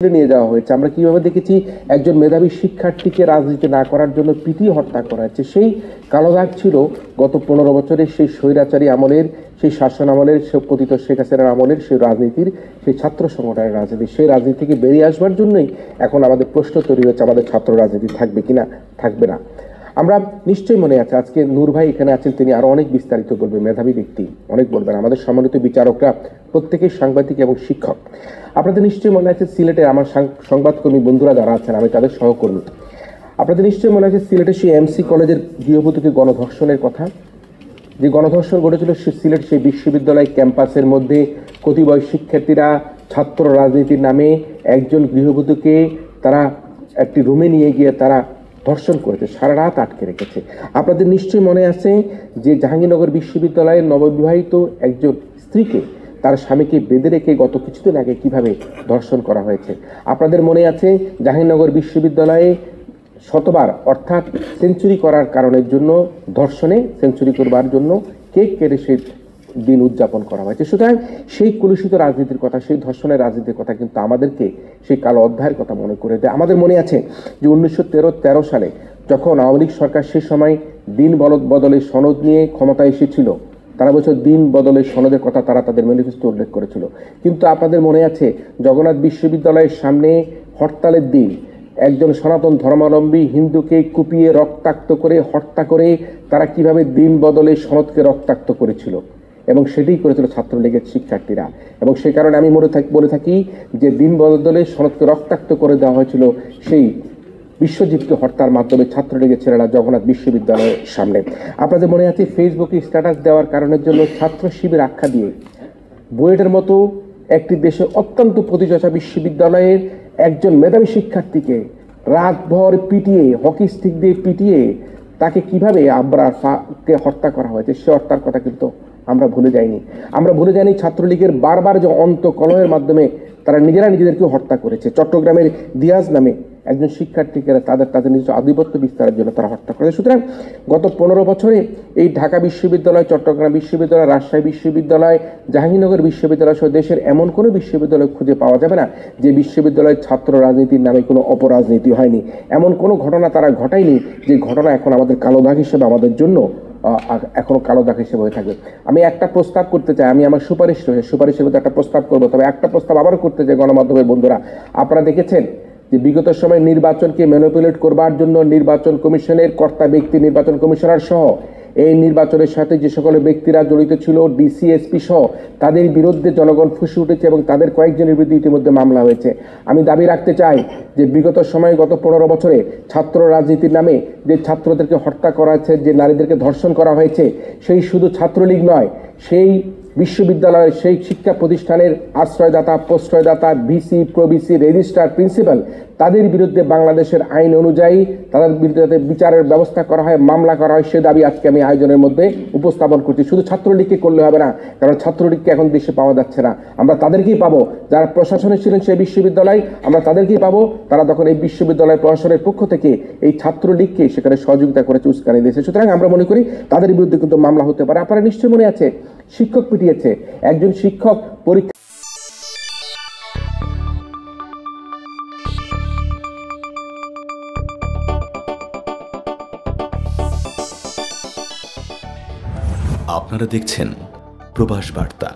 নিয়ে যাওয়া হয়েছে। আমরা কিভাবে দেখেছি একজন মেধাবী শিক্ষার্থীকে রাজনীতি না করার জন্য পিটিয়ে হত্যা করা হয়েছে। সেই কালো দাগ ছিল গত 15 বছরের সেই স্বৈরাচারী আমলের, সেই শাসন আমলের, পতিত শেখ হাসিনার আমলের সেই রাজনীতির, সেই ছাত্র সংগঠনের রাজনীতি। সেই রাজনীতি থেকে বেরিয়ে আসবার জন্যই এখন আমাদের প্রশ্ন তৈরি হচ্ছে, আমাদের ছাত্র রাজনীতি থাকবে কিনা, থাকবে না। আমরা নিশ্চয়ই মনে আছে, আজকে নূর ভাই এখানে আছেন, তিনি আরো অনেক বিস্তারিত বলবেন, মেধাবী ব্যক্তি অনেক বলবেন। আমাদের সম্মানিত বিচারকরা প্রত্যেকেই সাংবাদিক এবং শিক্ষক। আপনাদের নিশ্চয়ই মনে আছে সিলেটে আমার সংবাদকর্মী বন্ধুরা যারা আছেন, আমি তাদের সহকর্মী, আপনাদের নিশ্চয়ই মনে আছে সিলেটে সেই এমসি কলেজের গৃহবধূকে গণধর্ষণের কথা। যে গণধর্ষণ ঘটেছিল সিলেট সেই বিশ্ববিদ্যালয় ক্যাম্পাসের মধ্যে কতিপয় শিক্ষার্থীরা ছাত্র রাজনীতির নামে একজন গৃহবধূকে তারা একটি রুমে নিয়ে গিয়ে তারা ধর্ষণ করেছে, সারা রাত আটকে রেখেছে। আপনাদের নিশ্চয়ই মনে আছে যে জাহাঙ্গীরনগর বিশ্ববিদ্যালয়ের নববিবাহিত একজন স্ত্রীকে তার স্বামীকে বেঁধে রেখে গত কিছুদিন আগে কিভাবে ধর্ষণ করা হয়েছে। আপনাদের মনে আছে জাহাঙ্গীরনগর বিশ্ববিদ্যালয়ে শতবার অর্থাৎ সেঞ্চুরি করার কারণের জন্য, ধর্ষণে সেঞ্চুরি করবার জন্য কেক কেটে সেই দিন উদযাপন করা হয়েছে। সুতরাং সেই কলুষিত রাজনীতির কথা, সেই ধর্ষণের রাজনীতির কথা কিন্তু আমাদেরকে সেই কালো অধ্যায়ের কথা মনে করে দেয়। আমাদের মনে আছে যে 1913 সালে যখন আওয়ামী লীগ সরকার সে সময় দিন বদলের সনদ নিয়ে ক্ষমতায় এসেছিল, তারা বলছে দিন বদলের সনদের কথা তারা তাদের ম্যানিফেস্টো উল্লেখ করেছিল। কিন্তু আপনাদের মনে আছে জগন্নাথ বিশ্ববিদ্যালয়ের সামনে হরতালের দিন একজন সনাতন ধর্মাবলম্বী হিন্দুকে কুপিয়ে রক্তাক্ত করে হত্যা করে তারা কিভাবে দিন বদলের সনদকে রক্তাক্ত করেছিল, এবং সেটাই করেছিল ছাত্রলীগের শিক্ষার্থীরা। এবং সে কারণে আমি বলে থাকি যে দিন বদলের সনদকে রক্তাক্ত করে দেওয়া হয়েছিল সেই বিশ্বজিৎকে হত্যার মাধ্যমে ছাত্রলীগের ছেলেরা জগন্নাথ বিশ্ববিদ্যালয়ের সামনে। আপনাদের মনে আছে ফেসবুকে স্ট্যাটাস দেওয়ার কারণের জন্য ছাত্র শিবির আখ্যা দিয়ে বুয়েটের মতো একটি দেশে অত্যন্ত প্রতিষ্ঠা বিশ্ববিদ্যালয়ের একজন মেধাবী শিক্ষার্থীকে রাতভর পিটিয়ে, হকি স্টিক দিয়ে পিটিয়ে তাকে কিভাবে আবরারকে হত্যা করা হয়েছে, সে হত্যার কথা কিন্তু আমরা ভুলে যাইনি। আমরা ভুলে যাইনি ছাত্রলীগের বারবার যে অন্তঃকলহের মাধ্যমে তারা নিজেদেরকে হত্যা করেছে। চট্টগ্রামের দিয়াজ নামে একজন শিক্ষার্থীকে তাদের নিজস্ব আধিপত্য বিস্তারের জন্য তারা হত্যা করেছে। সুতরাং গত 15 বছরে এই ঢাকা বিশ্ববিদ্যালয়, চট্টগ্রাম বিশ্ববিদ্যালয়, রাজশাহী বিশ্ববিদ্যালয়, জাহাঙ্গীরনগর বিশ্ববিদ্যালয় সহ দেশের এমন কোনো বিশ্ববিদ্যালয় খুঁজে পাওয়া যাবে না যে বিশ্ববিদ্যালয়ের ছাত্র রাজনীতির নামে কোনো অপরাজনীতি হয়নি। এমন কোনো ঘটনা তারা ঘটায়নি যে ঘটনা এখন আমাদের কালো দাগ হিসেবে আমাদের জন্য এখনো কালো দাগ হিসেবে হয়ে থাকবে। আমি একটা প্রস্তাব করতে চাই, আমি আমার সুপারিশের মধ্যে একটা প্রস্তাব করবো, তবে একটা প্রস্তাব আবারও করতে চাই গণমাধ্যমের বন্ধুরা। আপনারা দেখেছেন যে বিগত সময় নির্বাচনকে ম্যানিপুলেট করবার জন্য নির্বাচন কমিশনের কর্তা ব্যক্তি, নির্বাচন কমিশনার সহ এই নির্বাচনের সাথে যে সকল ব্যক্তিরা জড়িত ছিল, ডিসি, এসপি সহ, তাদের বিরুদ্ধে জনগণ ফুঁসে উঠেছে এবং তাদের কয়েকজনের বিরুদ্ধে ইতিমধ্যে মামলা হয়েছে। আমি দাবি রাখতে চাই যে বিগত সময়ে গত 15 বছরে ছাত্র রাজনীতির নামে যে ছাত্রদেরকে হত্যা করা হয়েছে, যে নারীদেরকে ধর্ষণ করা হয়েছে, সেই শুধু ছাত্রলীগ নয়, সেই বিশ্ববিদ্যালয়ের সেই শিক্ষা প্রতিষ্ঠানের আশ্রয়দাতা, প্রশ্রয়দাতা, ভিসি, প্রভিসি, রেজিস্ট্রার, প্রিন্সিপাল, তাদের বিরুদ্ধে বাংলাদেশের আইন অনুযায়ী তাদের বিরুদ্ধে বিচারের ব্যবস্থা করা হয়, মামলা করা হয়। সে দাবি আজকে আমি আয়োজনের মধ্যে উপস্থাপন করছি। শুধু ছাত্রলীগকে করলে হবে না, কারণ ছাত্রলীগকে এখন দেশে পাওয়া যাচ্ছে না। আমরা তাদেরকেই পাবো যারা প্রশাসনে ছিলেন সেই বিশ্ববিদ্যালয়, আমরা তাদেরকেই পাবো তারা তখন এই বিশ্ববিদ্যালয় প্রশাসনের পক্ষ থেকে এই ছাত্রলীগকে সেখানে সহযোগিতা করেছে, উস্কানি দিয়েছে। সুতরাং আমরা মনে করি তাদের বিরুদ্ধে কিন্তু মামলা হতে পারে। আপনারা নিশ্চয়ই মনে আছে শিক্ষক পিটিয়েছে, একজন শিক্ষক পরীক্ষা আপনারা দেখছেন প্রবাস বার্তা।